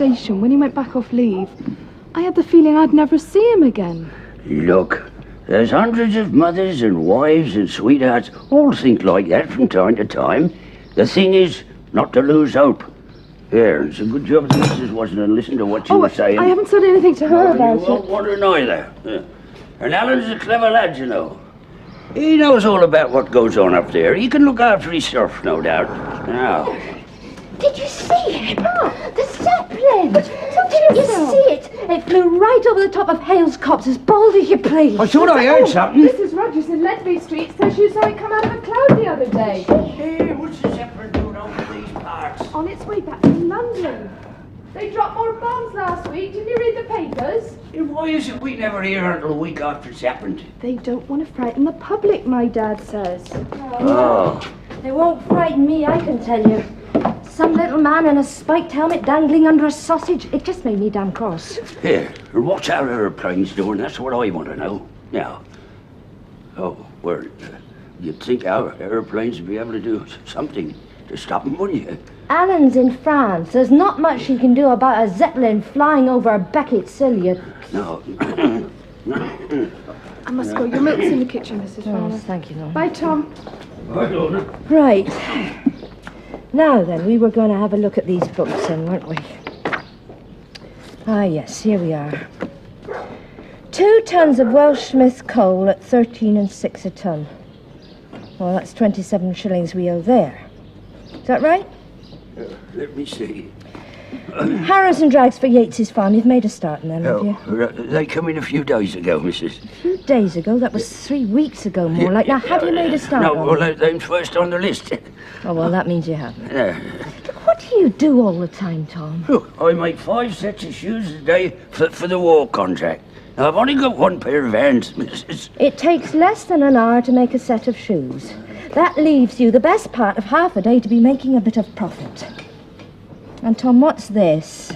station when he went back off leave, I had the feeling I'd never see him again. Look, there's hundreds of mothers and wives and sweethearts all think like that from time to time. The thing is not to lose hope. Here, it's a good job the missus wasn't and listened to what you were saying. I haven't said anything to her about it. You won't want her neither. Yeah. And Alan's a clever lad, you know. He knows all about what goes on up there. He can look after his stuff, no doubt. Now. Did you see it? Oh, the Zeppelin! Didn't you see it? It flew right over the top of Hale's copse, as bold as you please. I thought I heard something. Mrs. Rogers in Ledbury Street says she saw it come out of a cloud the other day. Hey, what's the Zeppelin doing over these parts? On its way back from London. They dropped more bombs last week. Did you read the papers? And why is it we never hear her until a week after it's happened? They don't want to frighten the public, my dad says. Oh. They won't frighten me, I can tell you. Some little man in a spiked helmet dangling under a sausage. It just made me damn cross. Here, what's our aeroplanes doing? That's what I want to know. Now. Oh, well, you'd think our aeroplanes would be able to do something to stop them, wouldn't you? Alan's in France. There's not much he can do about a Zeppelin flying over Beckett's Hill. No. I must go. Your milk's in the kitchen, Mrs. Farmer. Oh, thank you, Norma. Bye, Tom. Bye, Donna. Right. Now then, we were going to have a look at these books then, weren't we? Ah, yes, here we are. 2 tons of Welsh Smith coal at 13 6 a ton. Well, that's 27 shillings we owe there. Is that right? Let me see. Harrows and drags for Yates's farm. You've made a start in them, have you? They come in a few days ago, missus. A few days ago? That was 3 weeks ago, more like. Now, have you made a start No, on well, them? them's first on the list. Oh, well, that means you haven't. What do you do all the time, Tom? Look, I make 5 sets of shoes a day for the war contract. Now, I've only got 1 pair of hands, missus. It takes less than an hour to make a set of shoes. That leaves you the best part of half a day to be making a bit of profit. And, Tom, what's this?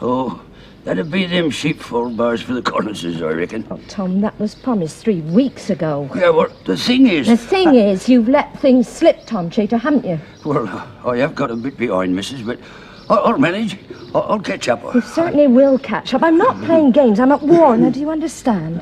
Oh, that'd be them sheepfold bars for the Collinses, I reckon. Oh, Tom, that was promised 3 weeks ago. Yeah, well, the thing is... The thing is, you've let things slip, Tom Chater, haven't you? Well, I have got a bit behind, missus, but I'll manage. I'll catch up. You certainly will catch up. I'm not playing games. I'm at war. Now, do you understand?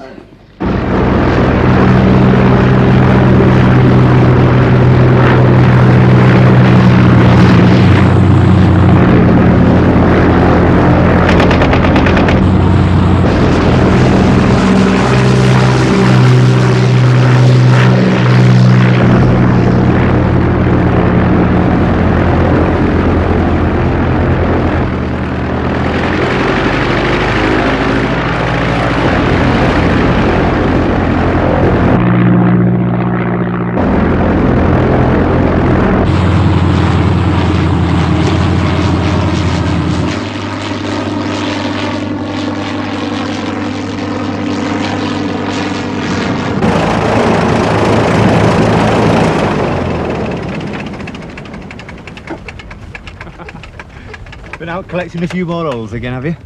Been out collecting a few more rolls again, have you?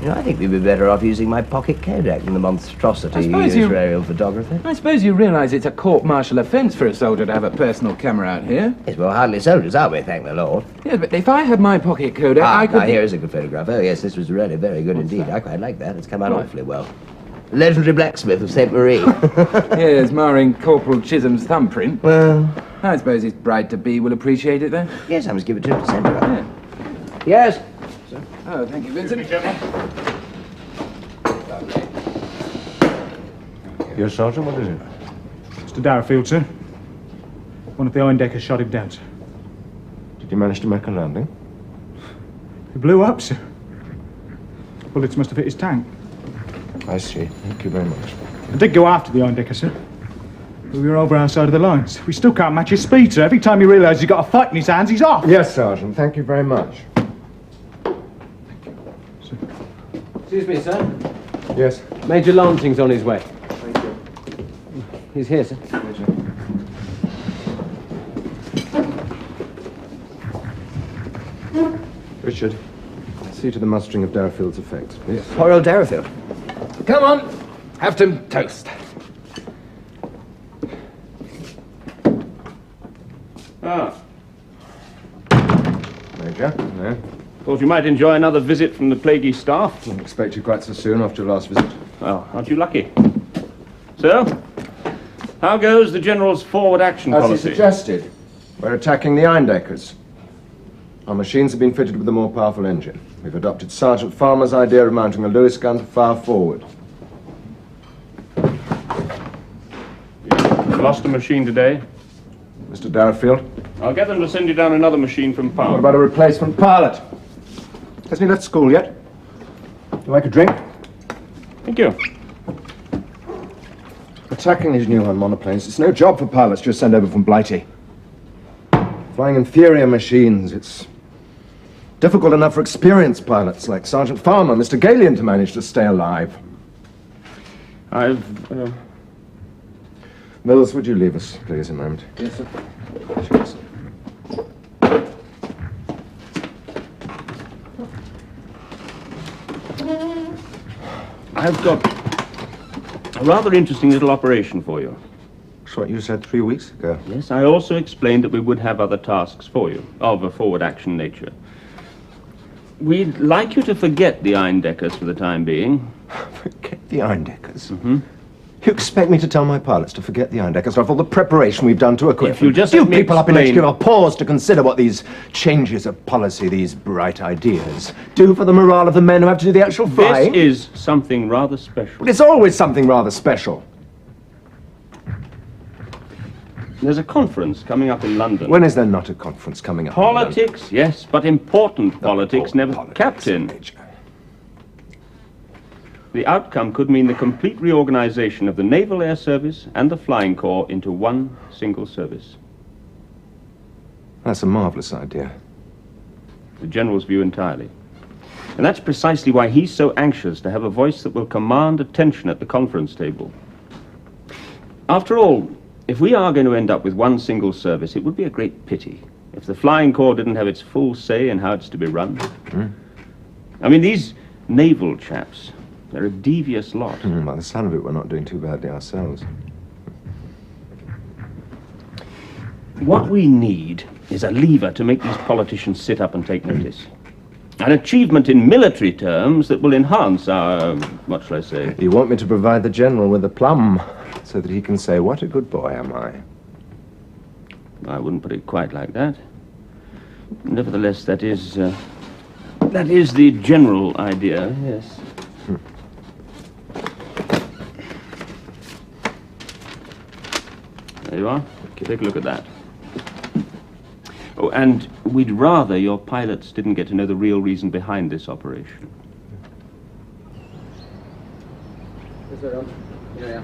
You know, I think we'd be better off using my pocket Kodak than the monstrosity Israel photography. I suppose you realise it's a court-martial offence for a soldier to have a personal camera out here. Yes, well, hardly soldiers, are we, thank the Lord? Yes, but if I had my pocket Kodak, I could... Ah, here is a good photograph. Oh, yes, this was really very good indeed. I quite like that. It's come out awfully well. Legendary blacksmith of St. Marie. Yes, marring Corporal Chisholm's thumbprint. Well... I suppose his bride-to-be will appreciate it, then? Yes, I must give it to him to send her up. Yeah. Yes? Oh, thank you, Vincent. Yes, Sergeant, what is it? Mr. Darrowfield, sir. One of the Eindeckers shot him down, sir. Did you manage to make a landing? He blew up, sir. Bullets must have hit his tank. I see. Thank you very much. I did go after the Eindecker, sir. But we were over our side of the lines. We still can't match his speed, sir. Every time he realises he's got a fight in his hands, he's off. Yes, Sergeant. Thank you very much. Excuse me, sir. Yes. Major Lansing's on his way. Thank you. He's here, sir. Yes, sir. Richard, see to the mustering of Darrowfield's effects, please. Poor old Darrowfield. Come on, have some toast. Ah. Major, no. Thought you might enjoy another visit from the plaguey staff. Didn't expect you quite so soon after your last visit. Well, aren't you lucky? So, how goes the General's forward action As he policy? suggested, we're attacking the Eindeckers. Our machines have been fitted with a more powerful engine. We've adopted Sergeant Farmer's idea of mounting a Lewis gun to fire forward. You lost a machine today. Mr. Darfield? I'll get them to send you down another machine from What Palm. about a replacement pilot? Hasn't he left school yet? You like a drink? Thank you. Attacking these new monoplanes, it's no job for pilots just sent over from Blighty. Flying inferior machines, it's difficult enough for experienced pilots like Sergeant Farmer, Mr. Galian to manage to stay alive. Mills, would you leave us, please, a moment? Yes, sir. Cheers. I've got a rather interesting little operation for you. That's what you said 3 weeks ago. Yes, I also explained that we would have other tasks for you, of a forward action nature. We'd like you to forget the Eindeckers for the time being. Forget the Eindeckers? Mm-hmm. You expect me to tell my pilots to forget the Eindeckers after all the preparation we've done to equip If you them? just You let me people up in HQ explain- have pause to consider what these changes of policy, these bright ideas, do for the morale of the men who have to do the actual flying. This is something rather special. But it's always something rather special. There's a conference coming up in London. When is there not a conference coming up? Politics, yes, but important politics, Important never politics, Captain. Major. The outcome could mean the complete reorganization of the Naval Air Service and the Flying Corps into one single service. That's a marvelous idea. The General's view entirely. And that's precisely why he's so anxious to have a voice that will command attention at the conference table. After all, if we are going to end up with one single service, it would be a great pity if the Flying Corps didn't have its full say in how it's to be run. I mean, these naval chaps, they're a devious lot. By the sound of it, we're not doing too badly ourselves. What we need is a lever to make these politicians sit up and take notice. An achievement in military terms that will enhance our, what shall I say? You want me to provide the General with a plum so that he can say, what a good boy am I? I wouldn't put it quite like that. Nevertheless, that is the general idea, yes. There you are. Take a look at that. Oh, and we'd rather your pilots didn't get to know the real reason behind this operation. Yes, sir. Yeah.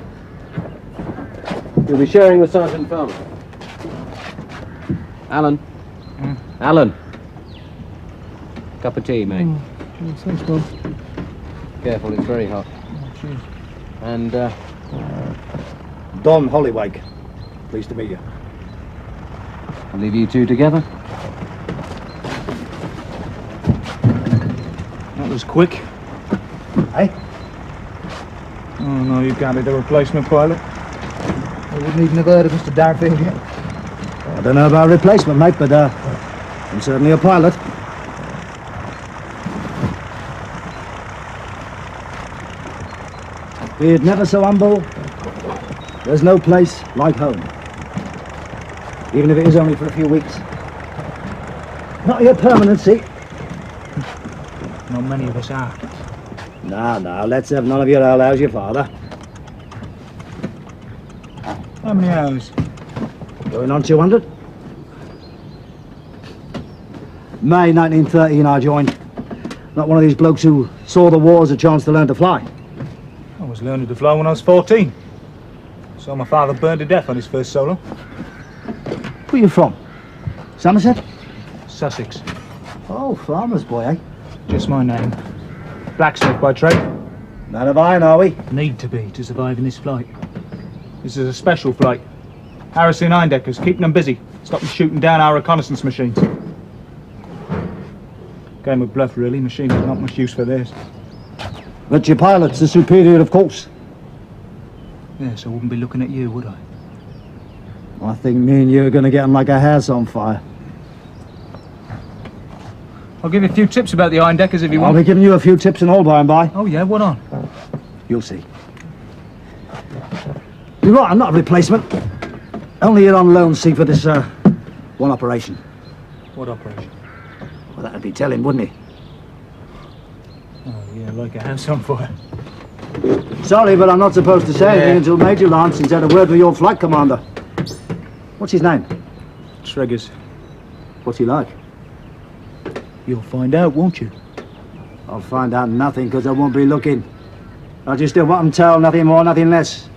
You'll be sharing with Sergeant Farmer. Alan. Alan. Cup of tea, mate. Cheers, thanks, Bob. Careful, it's very hot. Cheers. And, Don Hollywake. Pleased to meet you. I'll leave you two together. That was quick. Hey? Oh, no, you got it. A replacement pilot. I wouldn't even have heard of Mr. Darfield yet. I don't know about a replacement, mate, but I'm certainly a pilot. Be it never so humble, there's no place like home. Even if it is only for a few weeks. Not your permanency. Not many of us are. No, let's have none of your old house, your father. How many hours? Going on 200. May 1913 I joined. Not one of these blokes who saw the war as a chance to learn to fly. I was learning to fly when I was 14. So my father burned to death on his first solo. Where are you from? Somerset? Sussex. Oh, farmer's boy, eh? Just my name. Blacksmith by trade. None of iron, are we? Need to be to survive in this flight. This is a special flight. Harrison Eindeckers, keeping them busy. Stop them shooting down our reconnaissance machines. Game of bluff, really. Machines are not much use for theirs. But your pilot's the superior, of course. Yes, I wouldn't be looking at you, would I? I think me and you are going to get on like a house on fire. I'll give you a few tips about the Eindeckers if you I'll want. be giving you a few tips and all by and by. Oh, yeah, what on? You'll see. You're right, I'm not a replacement. Only here on loan, see, for this, one operation. What operation? Well, that'd be telling, wouldn't it? Oh, yeah, like a house on fire. Sorry, but I'm not supposed to say anything until Major Lansing's had a word with your flight commander. What's his name? Treggers. What's he like? You'll find out, won't you? I'll find out nothing, because I won't be looking. I'll just do what I'm told, nothing more, nothing less.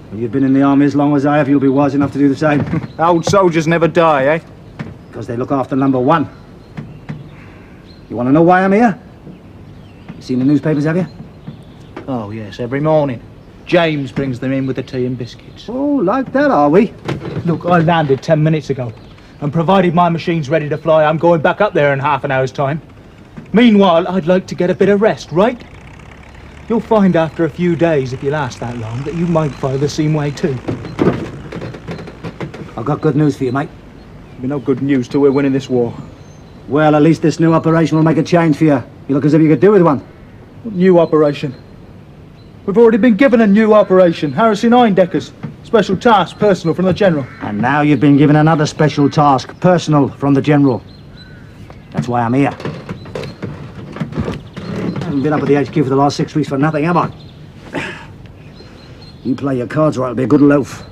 When you've been in the army as long as I have, you'll be wise enough to do the same. Old soldiers never die, eh? Because they look after number one. You want to know why I'm here? You seen the newspapers, have you? Oh, yes, every morning. James brings them in with the tea and biscuits. Oh, like that, are we? Look, I landed 10 minutes ago. And provided my machine's ready to fly, I'm going back up there in half an hour's time. Meanwhile, I'd like to get a bit of rest, right? You'll find after a few days, if you last that long, that you might feel the same way too. I've got good news for you, mate. There'll be no good news till we're winning this war. Well, at least this new operation will make a change for you. You look as if you could do with one. What new operation? We've already been given a new operation. Harrison Eindeckers. Special task, personal from the General. And now you've been given another special task, personal from the General. That's why I'm here. I haven't been up at the HQ for the last 6 weeks for nothing, have I? You play your cards right, it'll be a good loaf.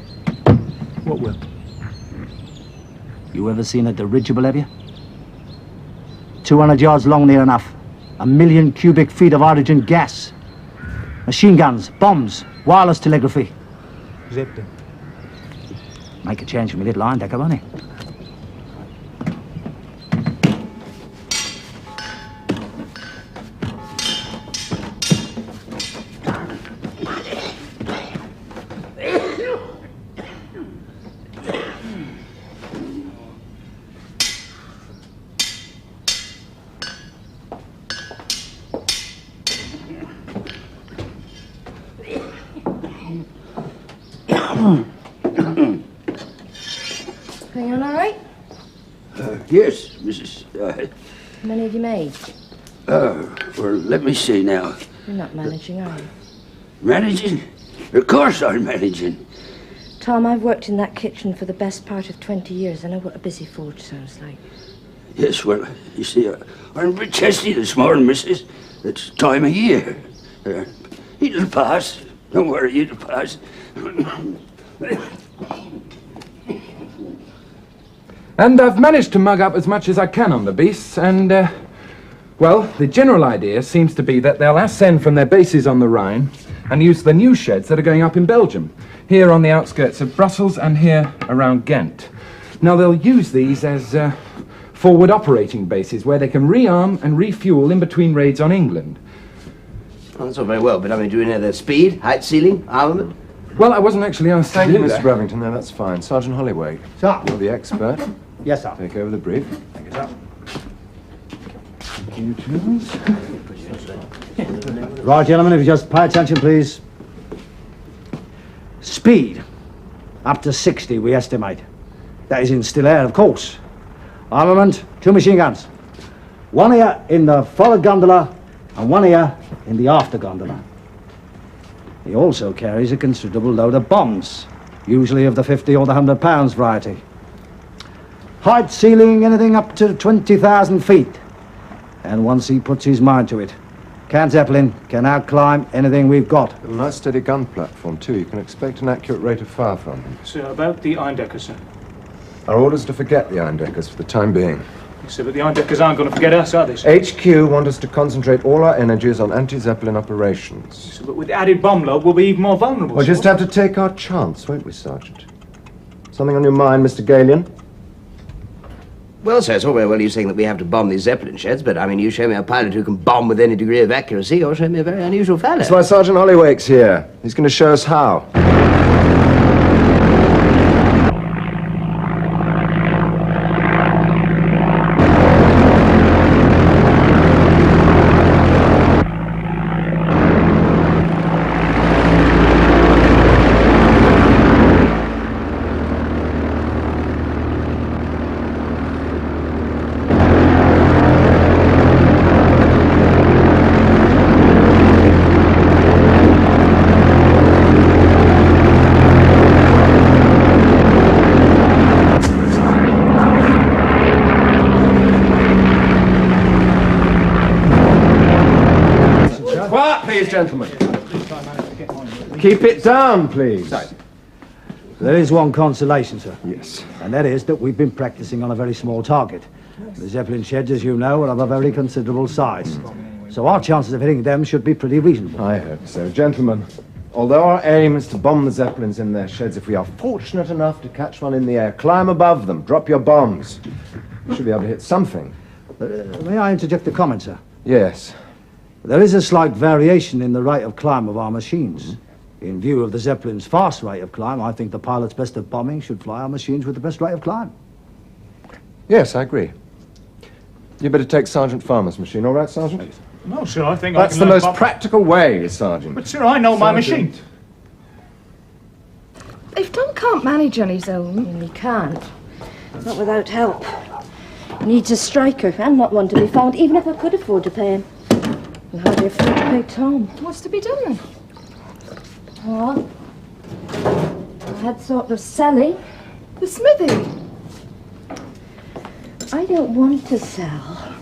What will? You ever seen a dirigible, have you? 200 yards long near enough. 1 million cubic feet of hydrogen gas. Machine guns, bombs, wireless telegraphy. Zeppelin. Make a change for me little Eindecker, won't he? Are you all right? Yes, Mrs. How many have you made? Well, let me see now. You're not managing, are you? Managing? Of course I'm managing. Tom, I've worked in that kitchen for the best part of 20 years. I know what a busy forge sounds like. Yes, well, you see, I'm a bit chesty this morning, Mrs. It's time of year. It'll pass. Don't worry, it'll pass. And I've managed to mug up as much as I can on the beasts, and, well, the general idea seems to be that they'll ascend from their bases on the Rhine and use the new sheds that are going up in Belgium, here on the outskirts of Brussels and here around Ghent. Now, they'll use these as forward operating bases where they can rearm and refuel in between raids on England. Well, that's all very well, but I mean, do we know their speed, height, ceiling, armament? Well, I wasn't actually asked to Thank you, do Mr. that. Revington. No, that's fine. Sergeant Hollywake. Sir. You're the expert. Yes, sir. Take over the brief. Thank you, sir. Thank you, Charles. Right, gentlemen, if you just pay attention, please. Speed. Up to 60, we estimate. That is in still air, of course. Armament, 2 machine guns. One here in the forward gondola and one here in the after gondola. He also carries a considerable load of bombs, usually of the 50 or the 100 pounds variety. Height, ceiling, anything up to 20,000 feet. And once he puts his mind to it, Zeppelin can outclimb anything we've got. A nice steady gun platform, too. You can expect an accurate rate of fire from him. So, about the Eindecker, sir. Our orders to forget the Eindeckers for the time being. Yes, sir, but the Eindeckers aren't going to forget us, are they, sir? HQ want us to concentrate all our energies on anti-Zeppelin operations. So, but with the added bomb load, we'll be even more vulnerable. We'll sir. just have to take our chance, won't we, Sergeant? Something on your mind, Mr. Galian? Well, sir, it's all very well you saying that we have to bomb these Zeppelin sheds, but, I mean, you show me a pilot who can bomb with any degree of accuracy, or show me a very unusual fellow. That's why Sergeant Hollywake's here. He's going to show us how. Quiet, please, gentlemen. Keep it down, please. There is one consolation, sir. Yes. And that is that we've been practicing on a very small target. The Zeppelin sheds, as you know, are of a very considerable size. So our chances of hitting them should be pretty reasonable. I hope so. Gentlemen, although our aim is to bomb the Zeppelins in their sheds, if we are fortunate enough to catch one in the air, climb above them, drop your bombs, we should be able to hit something. May I interject a comment, sir? Yes. There is a slight variation in the rate of climb of our machines. In view of the Zeppelin's fast rate of climb, I think the pilots best at bombing should fly our machines with the best rate of climb. Yes, I agree. You better take Sergeant Farmer's machine, all right, Sergeant? No, sir, I think That's the most practical way, Sergeant. But, sir, I know my machine. If Tom can't manage on his own... He can't. Not without help. He needs a striker, and not one to be found, even if I could afford to pay him. I'll hardly afford to pay Tom. What's to be done then? Well, I had thought of selling. The smithy? I don't want to sell.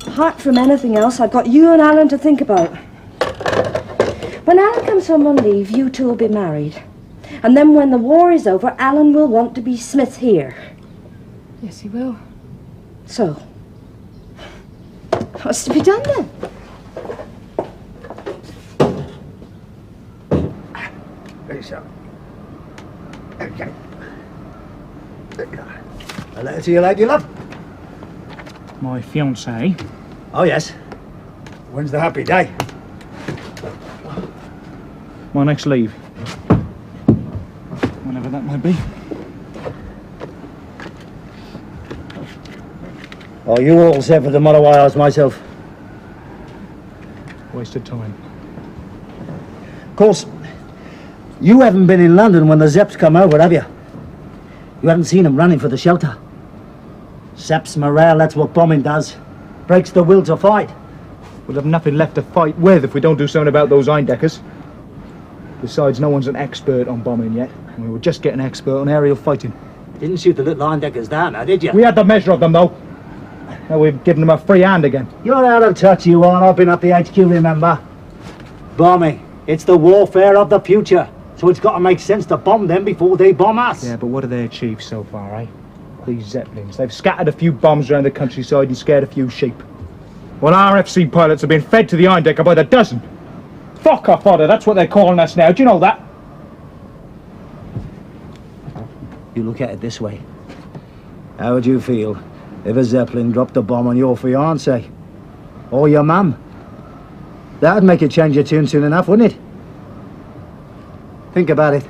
Apart from anything else, I've got you and Alan to think about. When Alan comes home on leave, you two will be married. And then when the war is over, Alan will want to be Smith here. Yes, he will. So, what's to be done then? Okay. A letter to your lady, love? My fiancée. Oh, yes. When's the happy day? My next leave. Whenever that might be. Are you all set for the motto I asked myself? Wasted time. Of course, you haven't been in London when the Zeps come over, have you? You haven't seen them running for the shelter. Saps morale, that's what bombing does. Breaks the will to fight. We'll have nothing left to fight with if we don't do something about those Eindeckers. Besides, no one's an expert on bombing yet. We were just getting expert on aerial fighting. Didn't shoot the little Eindeckers down, now, did you? We had the measure of them, though. Now we've given them a free hand again. You're out of touch, you are. I've been up the HQ, remember? Bombing. It's the warfare of the future. So it's got to make sense to bomb them before they bomb us. Yeah, but what have they achieved so far, eh? These Zeppelins. They've scattered a few bombs around the countryside and scared a few sheep. Well, RFC pilots have been fed to the Eindecker by the dozen. Fuck off, fodder, that's what they're calling us now. Do you know that? You look at it this way. How would you feel if a Zeppelin dropped a bomb on your fiancée? Or your mum? That'd make you change your tune soon enough, wouldn't it? Think about it.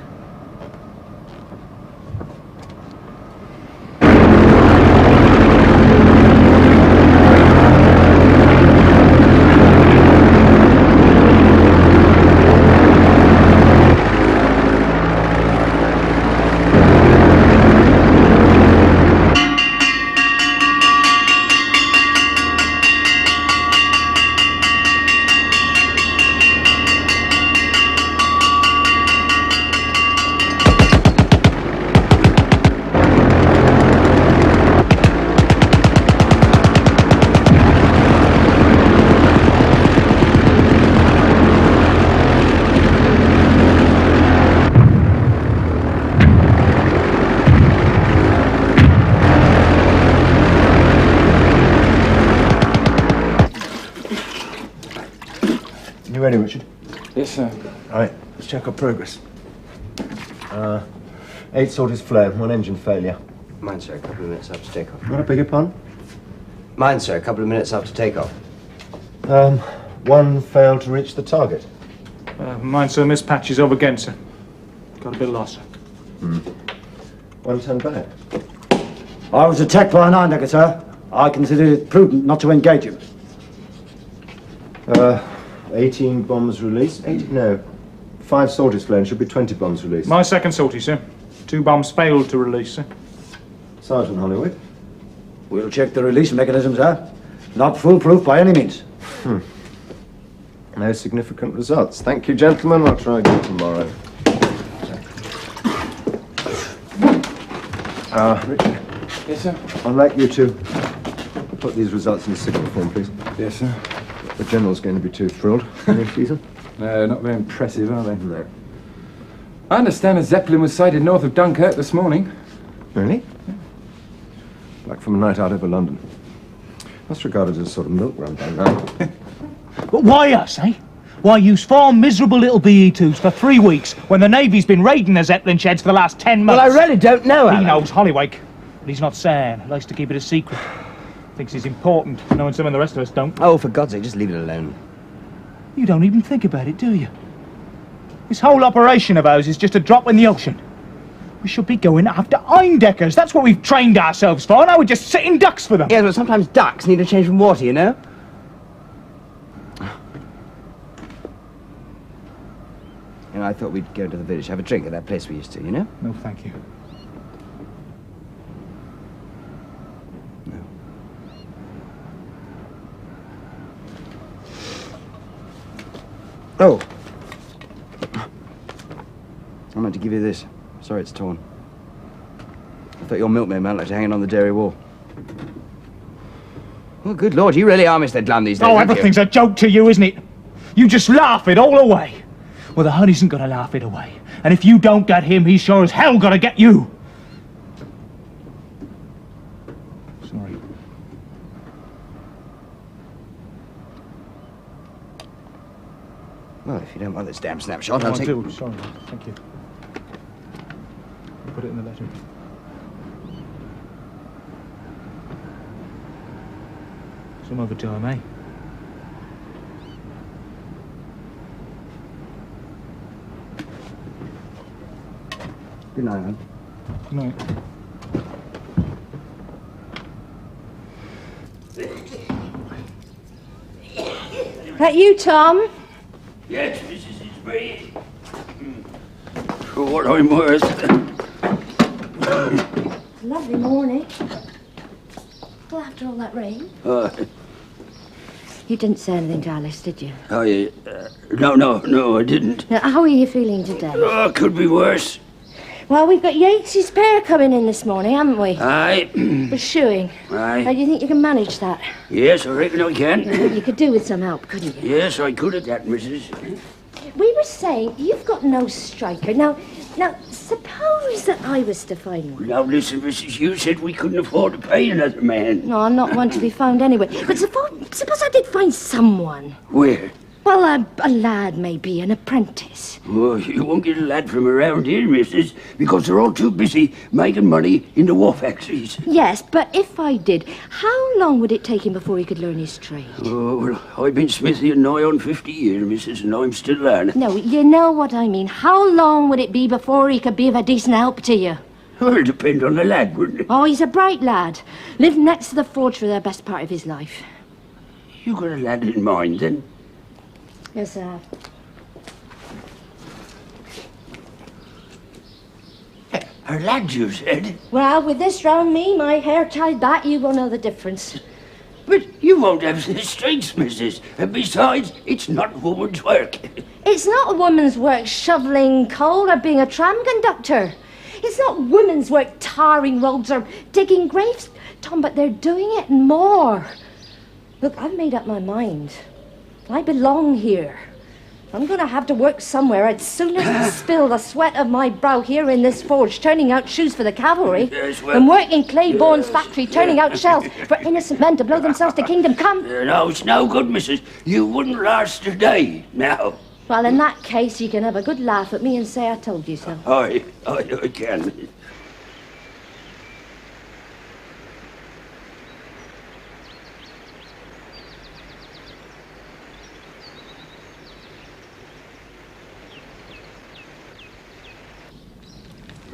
You ready, Richard? Yes, sir. All right, let's check our progress. 8 sorties flare, 1 engine failure. Mine, sir, a couple of minutes after takeoff. I beg your pardon? Mine, sir, a couple of minutes after takeoff. 1 failed to reach the target. Mine, sir, missed patches over again, sir. Got a bit lost, sir. 1 turned back. I was attacked by an Eindecker, sir. I considered it prudent not to engage him. 18 bombs released. 5 sorties flown. Should be 20 bombs released. My second sortie, sir. 2 bombs failed to release, sir. Sergeant Hollywake. We'll check the release mechanism, sir. Not foolproof by any means. No significant results. Thank you, gentlemen. I'll try again tomorrow. Richard. Yes, sir. I'd like you to put these results in a signal form, please. Yes, sir. The General's going to be too thrilled. No, not very impressive, are they? No. I understand a Zeppelin was sighted north of Dunkirk this morning. Really? Yeah. Like from a night out over London. That's regarded as a sort of milk run by now. But why us, eh? Why use 4 miserable little BE-2s for 3 weeks when the Navy's been raiding the Zeppelin sheds for the last 10 months? Well, I really don't know, He Alan. knows Hollywake, but he's not saying. He likes to keep it a secret. Thinks he's important, knowing some of the rest of us don't. Oh, for God's sake, just leave it alone. You don't even think about it, do you? This whole operation of ours is just a drop in the ocean. We should be going after Eindeckers. That's what we've trained ourselves for. Now we're just sitting ducks for them. Yes, but sometimes ducks need a change from water, you know? You know, I thought we'd go to the village, have a drink at that place we used to, you know? No, thank you. No. Oh. I meant to give you this. Sorry it's torn. I thought your milkman might like to hang it on the dairy wall. Oh, good Lord, you really are Mr. Glum these days, Oh, aren't you? everything's a joke to you, isn't it? You just laugh it all away. Well, the Hun isn't going to laugh it away. And if you don't get him, he's sure as hell going to get you. Sorry. Well, if you don't want this damn snapshot, I'll I take... do. Sorry, thank you. I'll put it in the letter. Some other time, eh? Good night, man. Good night. That you, Tom? Yes, Mrs. It's me. For what I'm worth. Lovely morning. Well, after all that rain. You didn't say anything to Alice, did you? No, I didn't. Now, how are you feeling today? Oh, could be worse. Well, we've got Yates's pair coming in this morning, haven't we? Aye. For shoeing. Aye. How do you think you can manage that? Yes, I reckon I can. You could do with some help, couldn't you? Yes, I could at that, Mrs. We were saying you've got no striker. Now, suppose that I was to find one. Now, listen, Mrs. You said we couldn't afford to pay another man. No, I'm not one to be found anyway. But suppose I did find someone. Where? Well, a lad, maybe, an apprentice. Oh, you won't get a lad from around here, Mrs., because they're all too busy making money in the war factories. Yes, but if I did, how long would it take him before he could learn his trade? Oh, well, I've been smithying nigh on 50 years, Mrs., and I'm still learning. No, you know what I mean. How long would it be before he could be of a decent help to you? Well, it'd depend on the lad, wouldn't it? Oh, he's a bright lad. Lived next to the forge for the best part of his life. You got a lad in mind, then? Yes, I have. A lad, you said? Well, with this round me, my hair tied back, you will know the difference. But you won't have the streets, Mrs. And besides, it's not a woman's work. It's not a woman's work shoveling coal or being a tram conductor. It's not women's work tarring roads or digging graves, Tom, but they're doing it and more. Look, I've made up my mind. I belong here. I'm going to have to work somewhere. I'd sooner spill the sweat of my brow here in this forge, turning out shoes for the cavalry, Yes, well, than work in Claiborne's factory, turning out shells for innocent men to blow themselves to kingdom come. No, it's no good, Mrs. You wouldn't last a day, now. Well, in that case, you can have a good laugh at me and say I told you so. I can.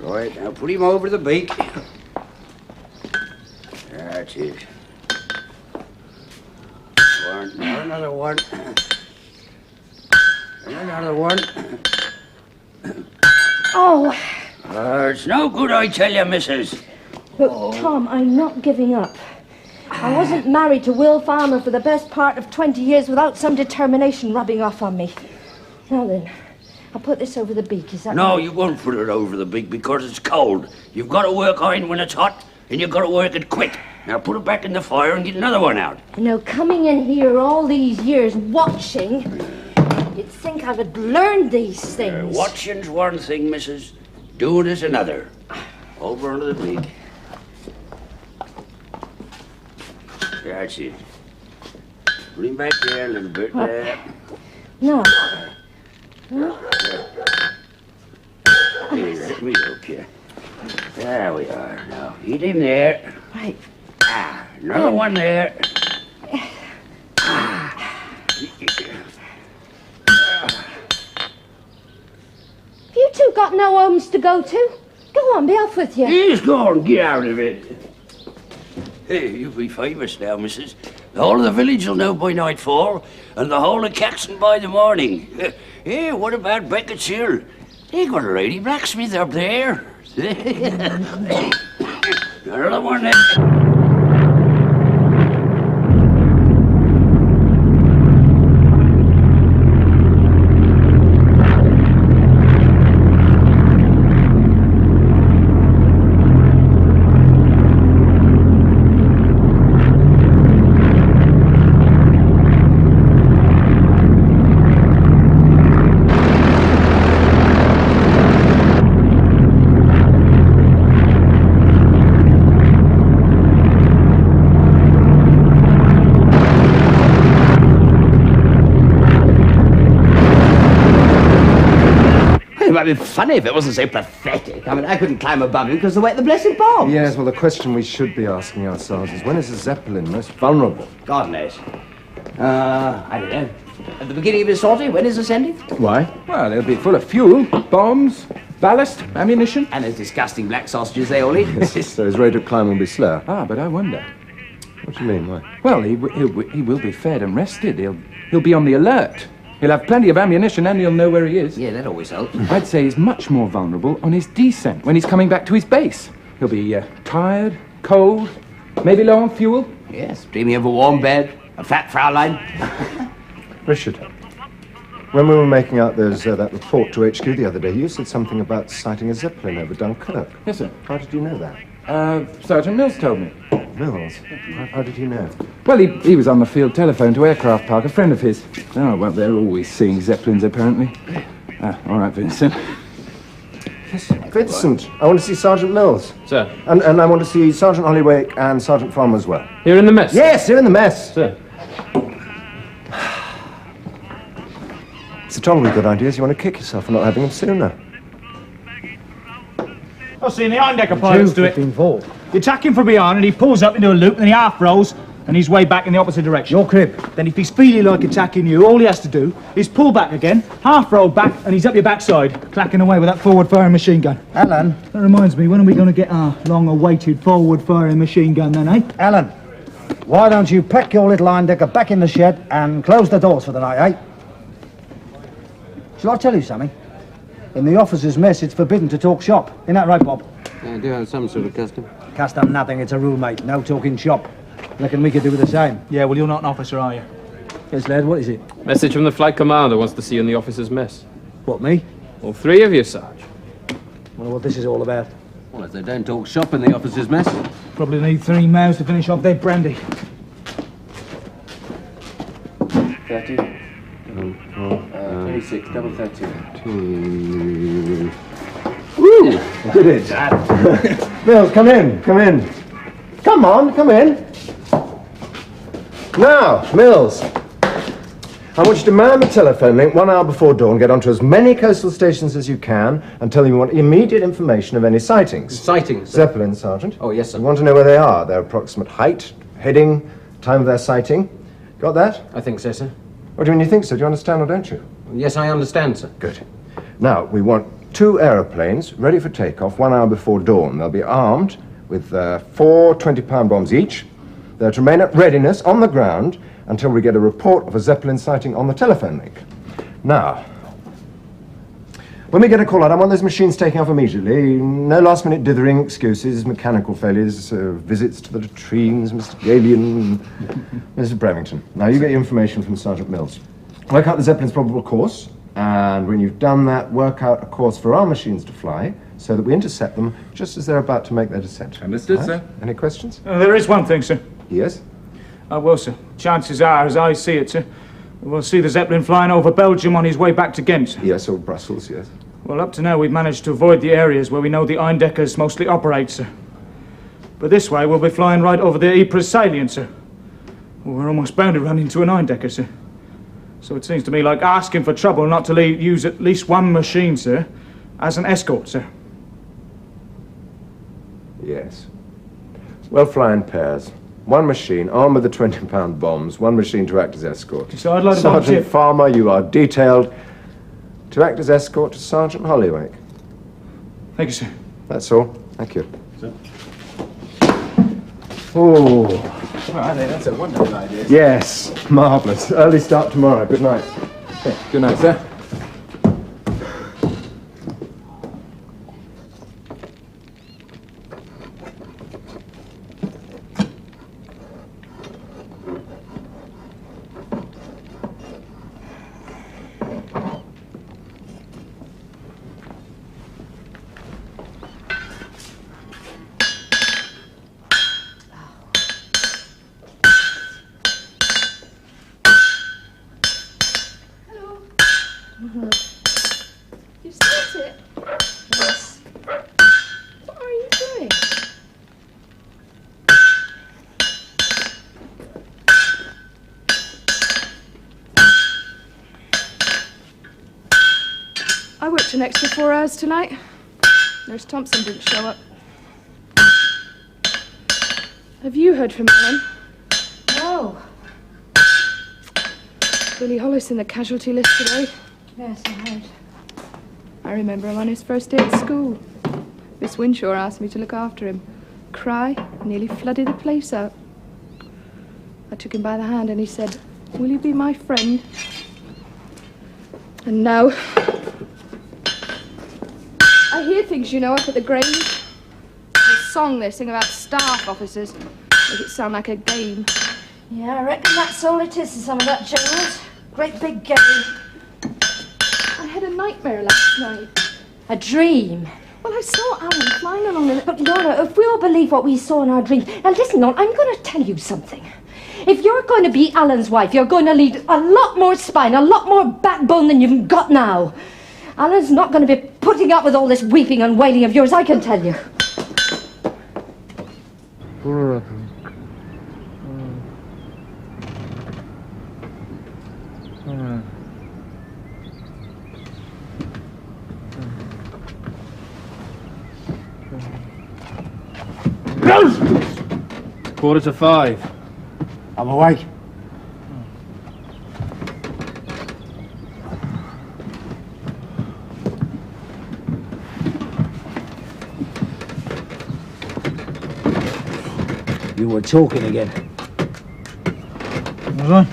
Right, now put him over the beak. That's it. One, now another one. And another one. Oh, It's no good, I tell you, Mrs. look, Tom, I'm not giving up. I wasn't married to Will Farmer for the best part of 20 years without some determination rubbing off on me. Now then, I'll put this over the beak, is that No, right? you won't put it over the beak because it's cold. You've got to work iron when it's hot, and you've got to work it quick. Now put it back in the fire and get another one out. You know, coming in here all these years watching, you'd think I would learn these things. Watching's one thing, missus. Doing is another. Over under the beak. That's it. Put him back there a little bit. There. No. Here, let me help you. There we are. Now, eat him there. Right. Another one there. You two got no homes to go to? Go on, be off with you. He's gone. Get out of it. Hey, you'll be famous now, missus. The whole of the village will know by nightfall, and the whole of Caxton by the morning. Hey, what about Beckett's Hill? They got a lady blacksmith up there. Another one there. It might be funny if it wasn't so pathetic. I mean, I couldn't climb above him because the weight of the blessed bomb. Yes, well, the question we should be asking ourselves is when is the Zeppelin most vulnerable? God knows. I don't know. At the beginning of his sortie, when he's ascending? Why? Well, they'll be full of fuel, bombs, ballast, ammunition. And those disgusting black sausages they all eat. So his rate of climb will be slow. Ah, but I wonder. What do you mean, why? Well, he will be fed and rested. He'll be on the alert. He'll have plenty of ammunition and he'll know where he is. Yeah, that always helps. I'd say he's much more vulnerable on his descent, when he's coming back to his base. He'll be tired, cold, maybe low on fuel. Yes, dreaming of a warm bed, a fat Fraulein. Richard, when we were making out that report to HQ the other day, you said something about sighting a Zeppelin over Dunkirk. Yes, sir. How did you know that? Sergeant Mills told me. Mills? How did he know? Well, he was on the field telephone to Aircraft Park, a friend of his. Oh, well, they're always seeing Zeppelins, apparently. All right, Vincent. Yes, Vincent, I want to see Sergeant Mills. Sir. And I want to see Sergeant Hollywake and Sergeant Farmer as well. Here in the mess? Yes, here in the mess. Sir. It's a tolerably good idea. You want to kick yourself for not having him sooner. I've seen the Eindecker pilots do it. 15-4. You attack him from behind and he pulls up into a loop and then he half rolls and he's way back in the opposite direction. Your crib. Then if he's feeling like attacking you, all he has to do is pull back again, half roll back, and he's up your backside, clacking away with that forward-firing machine gun. Alan. That reminds me, when are we going to get our long-awaited forward-firing machine gun then, eh? Alan, why don't you pack your little Eindecker back in the shed and close the doors for the night, eh? Shall I tell you something? In the officers' mess, it's forbidden to talk shop. Isn't that right, Bob? I do have some sort of custom. Custom nothing, it's a rule, mate. No talking shop. Reckon we could do the same. Yeah, well, you're not an officer, are you? Yes, lad, what is it? Message from the flight commander wants to see you in the officer's mess. What, me? All three of you, Sarge. Wonder what this is all about. Well, if they don't talk shop in the officer's mess. Probably need 3 mouths to finish off their brandy. 30. 26, double 13. Woo! Did it? Mills, come in, come in. Come on, come in. Now, Mills, I want you to man the telephone link 1 hour before dawn, get onto as many coastal stations as you can, and tell me you want immediate information of any sightings. Sightings? Zeppelin, Sergeant. Oh, yes, sir. You want to know where they are, their approximate height, heading, time of their sighting. Got that? I think so, sir. What do you mean you think so? Do you understand or don't you? Yes, I understand, sir. Good. Now, we want 2 aeroplanes ready for takeoff 1 hour before dawn. They'll be armed with 4 20-pound bombs each. They're to remain at readiness on the ground until we get a report of a Zeppelin sighting on the telephone link. Now, when we get a call out, I want those machines taking off immediately. No last-minute dithering, excuses, mechanical failures, visits to the latrines, Mr. Galian, Mrs. Brevington. Now, you get your information from Sergeant Mills. Work out the Zeppelin's probable course, and when you've done that, work out a course for our machines to fly so that we intercept them just as they're about to make their descent. Understood, sir. Any questions? There is one thing, sir. Yes? Well, sir, chances are, as I see it, sir, we'll see the Zeppelin flying over Belgium on his way back to Ghent. Yes, or Brussels, yes. Well, up to now, we've managed to avoid the areas where we know the Eindeckers mostly operate, sir. But this way, we'll be flying right over the Ypres salient, sir. Well, we're almost bound to run into an Eindecker, sir. So it seems to me like asking for trouble not to use at least one machine, sir, as an escort, sir. Yes. We'll fly in pairs. One machine, armed with the 20-pound bombs, one machine to act as escort. So I'd like to Sergeant Farmer, you are detailed to act as escort to Sgt Hollywake. Thank you, sir. That's all. Thank you. Sir. Oh. Well, I think that's a wonderful idea. Yes, marvellous. Early start tomorrow. Good night. Good night, sir. You start it? Yes. What are you doing? I worked an extra 4 hours tonight. Nurse Thompson didn't show up. Have you heard from Alan? No. Billy Hollis in the casualty list today. Yes, I heard. I remember him on his first day at school. Miss Winshaw asked me to look after him. Cry, nearly flooded the place out. I took him by the hand and he said, "Will you be my friend?" And now, I hear things, you know, up at the Grange. The song they sing about staff officers. Make it sound like a game. Yeah, I reckon that's all it is to some of that, Gerald. Great big game. I had a nightmare last night. A dream. Well, I saw Alan flying along in it. But Laura, if we all believe what we saw in our dream... Now listen, Laura, I'm going to tell you something. If you're going to be Alan's wife, you're going to need a lot more spine, a lot more backbone than you've got now. Alan's not going to be putting up with all this weeping and wailing of yours, I can tell you. Quarter to 5. I'm awake. You were talking again. Was I?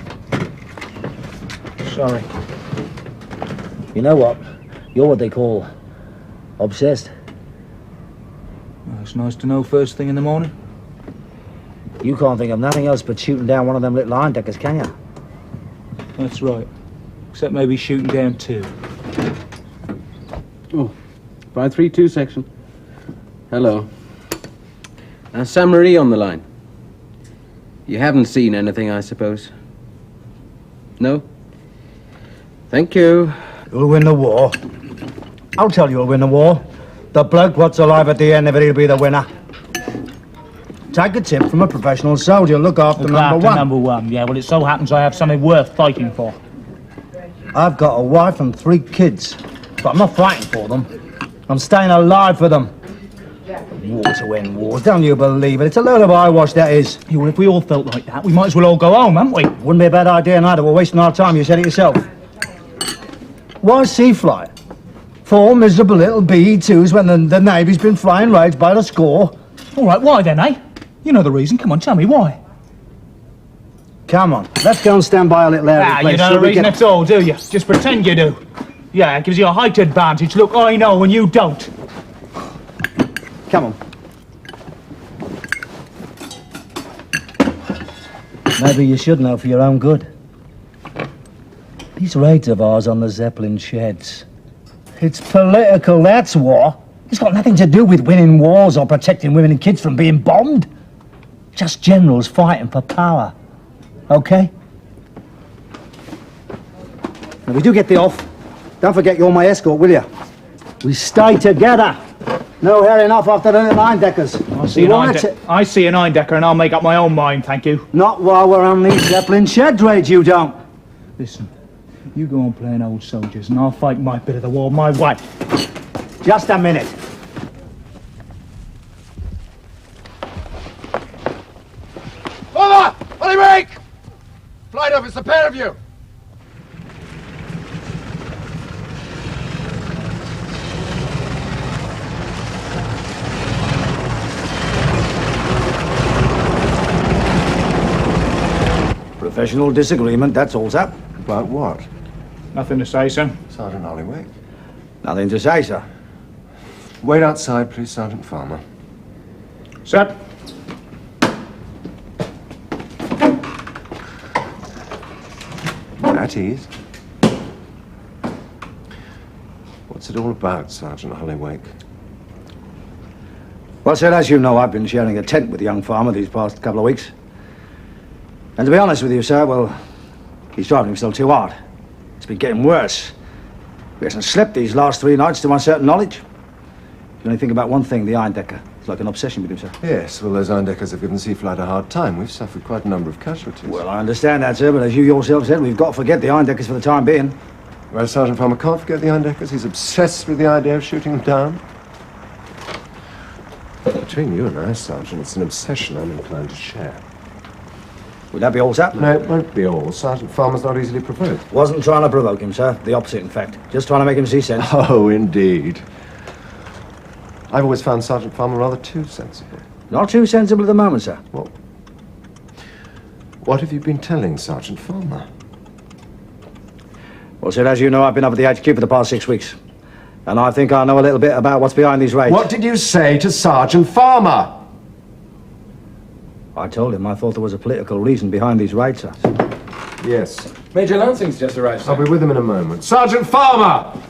Sorry. You know what? You're what they call obsessed. Well, it's nice to know first thing in the morning. You can't think of nothing else but shooting down one of them little Eindeckers, can you? That's right. Except maybe shooting down 2. Oh, 532 section. Hello. Sam Marie on the line. You haven't seen anything, I suppose? No? Thank you. Who'll win the war? I'll tell you who'll win the war. The bloke what's alive at the end of it, he'll be the winner. Take a tip from a professional soldier. Look after Number one. Yeah, well, it so happens I have something worth fighting for. I've got a wife and 3 kids, but I'm not fighting for them. I'm staying alive for them. War to win wars, don't you believe it? It's a load of eyewash, that is. Yeah, well, if we all felt like that, we might as well all go home, hadn't we? Wouldn't be a bad idea neither. We're wasting our time, you said it yourself. Why sea fly? 4 miserable little BE-2s when the Navy's been flying raids by the score. All right, why then, eh? You know the reason. Come on, tell me why. Come on, let's go and stand by a little area. You don't know the reason at all, do you? Just pretend you do. Yeah, it gives you a height advantage. Look, I know and you don't. Come on. Maybe you should know for your own good. These raids of ours on the Zeppelin sheds. It's political, that's war. It's got nothing to do with winning wars or protecting women and kids from being bombed. Just generals fighting for power. Okay? When we do get the off, don't forget you're my escort, will you? We stay together. No hairing off after the Eindeckers. I see an Eindecker and I'll make up my own mind, thank you. Not while we're on these Zeppelin shed raids, you don't. Listen, you go on playing old soldiers and I'll fight my bit of the war my way. Just a minute. Over! Hollywake! Flight office, the pair of you! Professional disagreement, that's all, sir. About what? Nothing to say, sir. Sergeant Hollywake. Nothing to say, sir. Wait outside, please, Sergeant Farmer. Sir. At ease. What's it all about, Sergeant Hollywake? Well, sir, as you know, I've been sharing a tent with the young farmer these past couple of weeks. And to be honest with you, sir, well, he's driving himself too hard. It's been getting worse. He hasn't slept these last 3 nights, to my certain knowledge. You only think about one thing, the Eindecker. It's like an obsession with him, sir. Yes, well, those Eindeckers have given Seaflight a hard time. We've suffered quite a number of casualties. Well, I understand that, sir, but as you yourself said, we've got to forget the Eindeckers for the time being. Well, Sergeant Farmer can't forget the Eindeckers. He's obsessed with the idea of shooting them down. Between you and I, Sergeant, it's an obsession I'm inclined to share. Would that be all, sir? No, it won't be all. Sergeant Farmer's not easily provoked. Wasn't trying to provoke him, sir. The opposite, in fact. Just trying to make him see sense. Oh, indeed. I've always found Sergeant Farmer rather too sensible. Not too sensible at the moment, sir. Well, what have you been telling Sergeant Farmer? Well, sir, as you know, I've been up at the HQ for the past 6 weeks. And I think I know a little bit about what's behind these raids. What did you say to Sergeant Farmer? I told him I thought there was a political reason behind these raids, sir. Yes. Major Lansing's just arrived, sir. I'll be with him in a moment. Sergeant Farmer!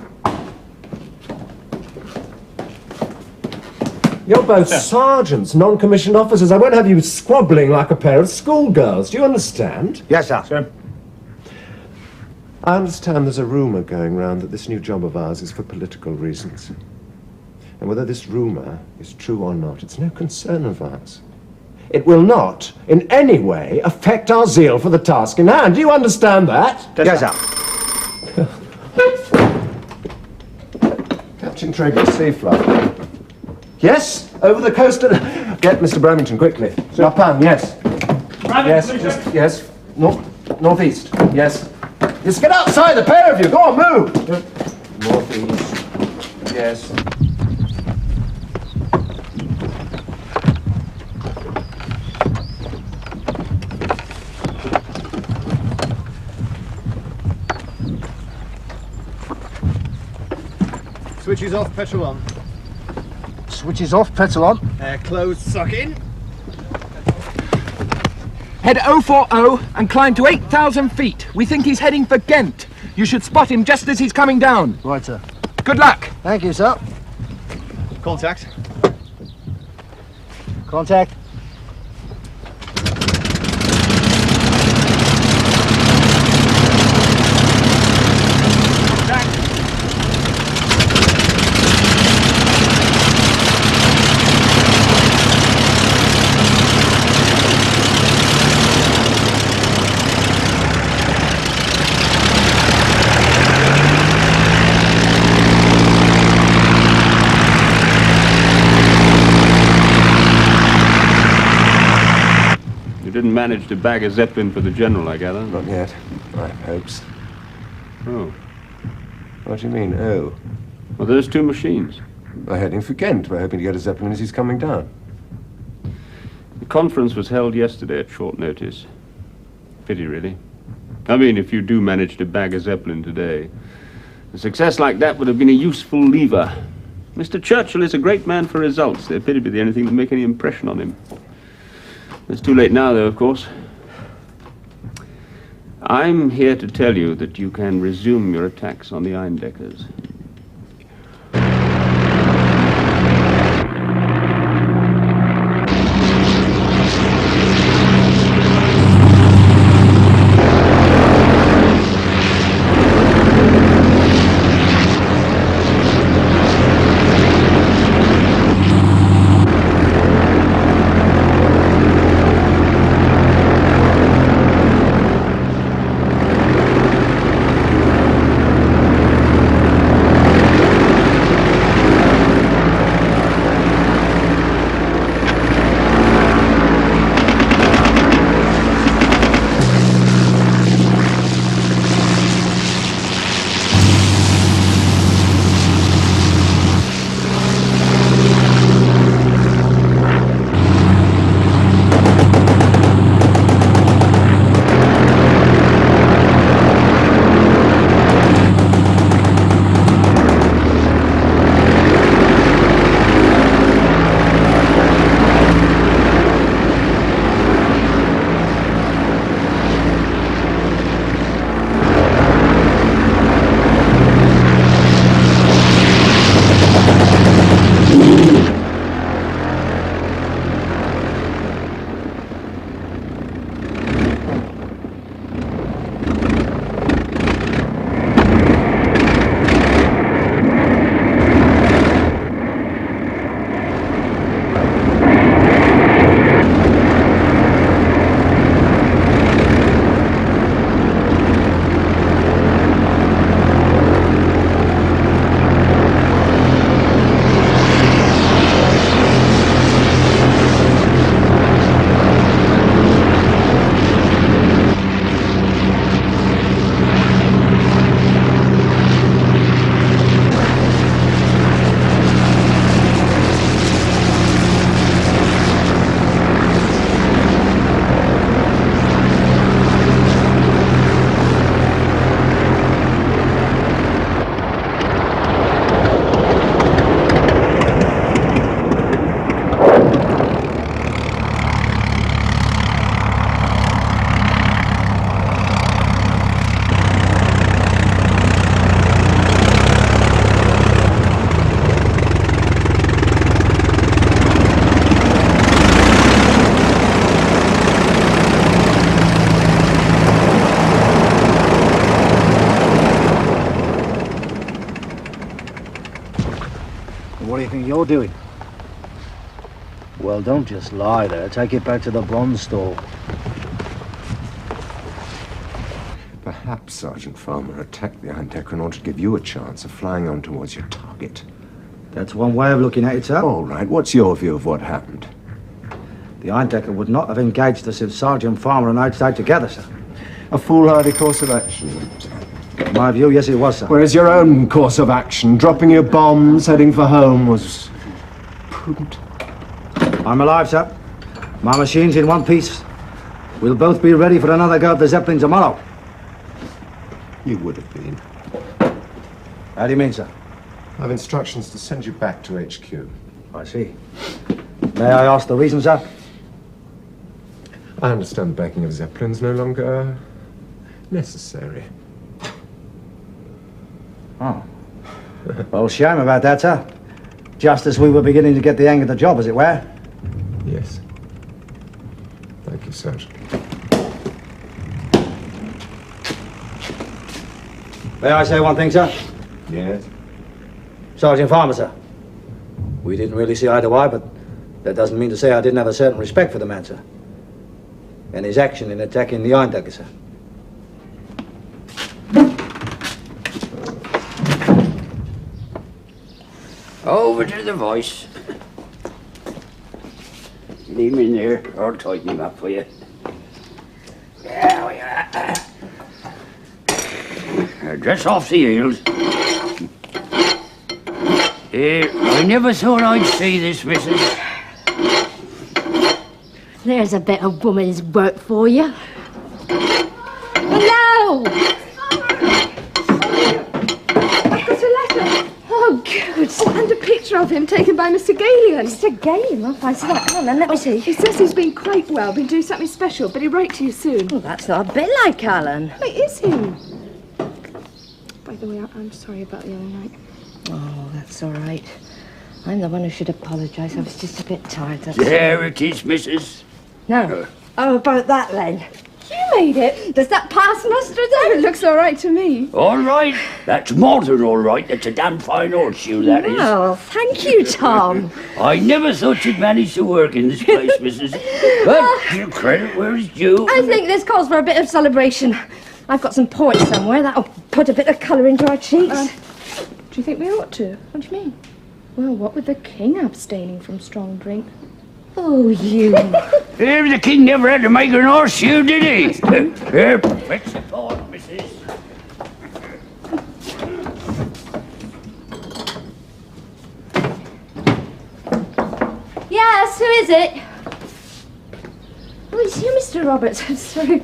You're both sergeants, non-commissioned officers. I won't have you squabbling like a pair of schoolgirls. Do you understand? Yes, sir. Sir. I understand there's a rumour going round that this new job of ours is for political reasons. And whether this rumour is true or not, it's no concern of ours. It will not, in any way, affect our zeal for the task in hand. Do you understand that? Yes, sir. Captain Traeger, Seaflight. Yes, over the coast. Get Mr. Bramington quickly. Lapin, yes. Yes, just, yes. Northeast, yes. Just get outside, the pair of you. Go on, move. Northeast, yes. Switches off, petrol on. Switches off, petrol on. Air closed, suck in. Head 040 and climb to 8,000 feet. We think he's heading for Ghent. You should spot him just as he's coming down. Right, sir. Good luck. Thank you, sir. Contact. Contact. Didn't manage to bag a Zeppelin for the General, I gather. Not yet. I have hopes. Oh. What do you mean, oh? Well, there's 2 machines. We're heading for Ghent. We're hoping to get a Zeppelin as he's coming down. The conference was held yesterday at short notice. Pity, really. I mean, if you do manage to bag a Zeppelin today, a success like that would have been a useful lever. Mr. Churchill is a great man for results. There appear to be the only thing that make any impression on him. It's too late now, though, of course. I'm here to tell you that you can resume your attacks on the Eindeckers. What do you think you're doing? Well, don't just lie there. Take it back to the bond store. Perhaps Sergeant Farmer attacked the Eindecker in order to give you a chance of flying on towards your target. That's one way of looking at it, sir. All right, what's your view of what happened? The Eindecker would not have engaged us if Sergeant Farmer and I'd stayed together, sir. A foolhardy course of action. In my view, yes, it was, sir. Whereas your own course of action, dropping your bombs, heading for home, was prudent. I'm alive, sir. My machine's in one piece. We'll both be ready for another go at the Zeppelin tomorrow. You would have been. How do you mean, sir? I've instructions to send you back to HQ. I see. May I ask the reason, sir? I understand the backing of Zeppelin's no longer necessary. Oh. Well, shame about that, sir. Just as we were beginning to get the hang of the job, as it were. Yes. Thank you, Sergeant. May I say one thing, sir? Yes? Sergeant Farmer, sir. We didn't really see eye to eye, but that doesn't mean to say I didn't have a certain respect for the man, sir. And his action in attacking the Eindecker, sir. Over to the voice. Leave him in there. I'll tighten him up for you. There we are. Dress off the heels. I never thought I'd see this, missus. There's a bit of woman's work for you. Hello! I've got a letter. Oh, good. Oh, and a picture of him taken by Mr. Galian. Mr. Galian, I'll fancy that. Come on then, let me see. He says he's been quite well, been doing something special, but he'll write to you soon. Oh, that's not a bit like Alan. It is him. By the way, I'm sorry about the other night. Oh, that's all right. I'm the one who should apologise. I was just a bit tired. There it is, missus. No. Oh, about that, Len. You made it. Does that pass muster, Oh, it looks all right to me. All right. That's more than all right. That's a damn fine horseshoe, that is. Well, thank you, Tom. I never thought you'd manage to work in this place, missus. But give credit where it's due. I think this calls for a bit of celebration. I've got some port somewhere that'll put a bit of colour into our cheeks. Do you think we ought to? What do you mean? Well, what with the king abstaining from strong drink? Oh, you. The king never had to make an horseshoe, did he? Here, fetch the port, missus. Yes, who is it? Oh, it's you, Mr. Roberts. I'm sorry.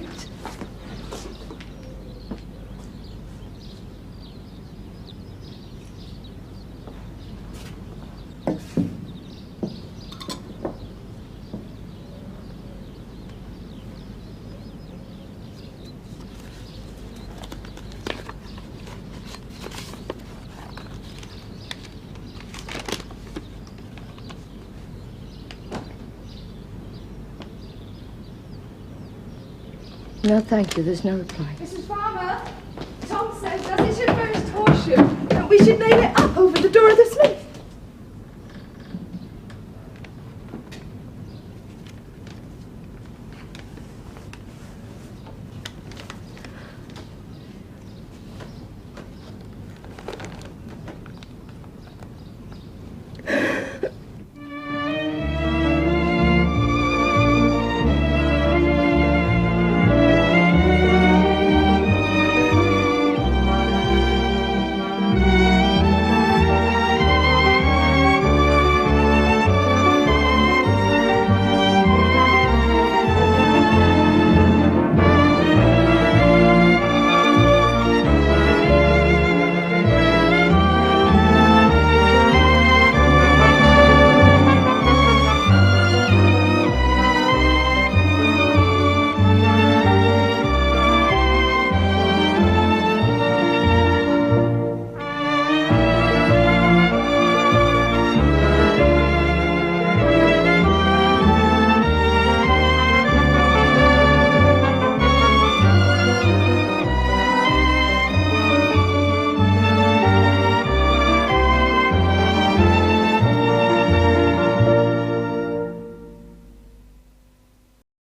No, thank you. There's no reply. Mrs. Farmer, Tom says that is your first horseshoe. We should name it